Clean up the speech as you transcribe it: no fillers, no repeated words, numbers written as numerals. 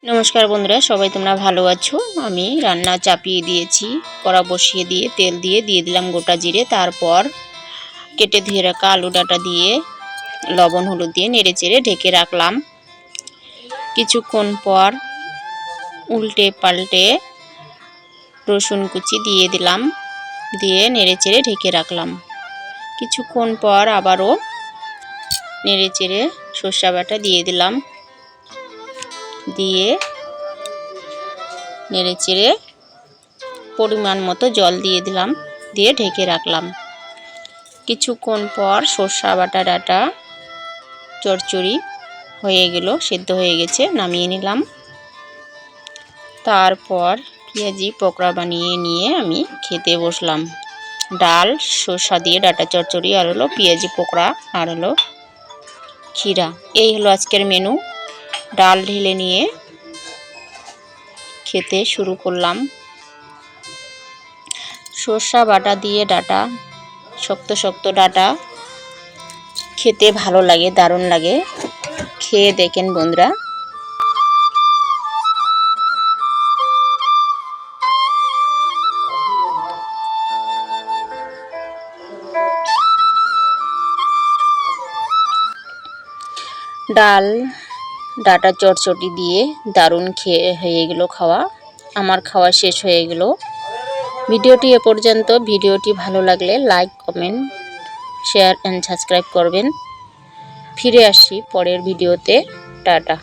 নমস্কার বন্ধুরা, সবাই তোমরা ভালো আছো। আমি রান্না চাপিয়ে দিয়েছি, কড়া বসিয়ে দিয়ে তেল দিয়ে দিলাম গোটা জিরে। তারপর কেটে ধুয়ে রাখা আলু ডাঁটা দিয়ে লবণ হলুদ দিয়ে নেড়ে চেড়ে ঢেকে রাখলাম। কিছুক্ষণ পর উল্টে পাল্টে রসুন কুচি দিয়ে দিলাম, দিয়ে নেড়ে চেড়ে ঢেকে রাখলাম। কিছুক্ষণ পর আবারও নেড়ে চেড়ে সর্ষে বাটা দিয়ে দিলাম, দিয়ে নেড়ে চেড়ে পরিমাণ মতো জল দিয়ে দিলাম, দিয়ে ঢেকে রাখলাম। কিছুক্ষণ পর সর্ষে বাটা ডাঁটা চচ্চড়ি হয়ে গেল, সেদ্ধ হয়ে গেছে, নামিয়ে নিলাম। তারপর পেঁয়াজি পকোড়া বানিয়ে নিয়ে আমি খেতে বসলাম। ডাল সর্ষা দিয়ে ডাঁটা চচ্চড়ি, আর হলো পেঁয়াজি পকোড়া, আর হলো ক্ষীরা। এই হলো আজকের মেনু। ডাল ঢেলে নিয়ে খেতে শুরু করলাম। সর্ষা বাটা দিয়ে ডাঁটা, শক্ত শক্ত ডাঁটা খেতে ভালো লাগে, দারুণ লাগে। খেয়ে দেখেন বন্ধুরা। ডাল ডাঁটা চচ্চড়ি দিয়ে দারুণ হয়ে গেল খাওয়া। আমার খাওয়া শেষ হয়ে গেল। ভিডিওটি এ পর্যন্ত। ভিডিওটি ভালো লাগলে like, comment, share and subscribe করবেন। ফিরে আসি পরের ভিডিওতে। টাটা।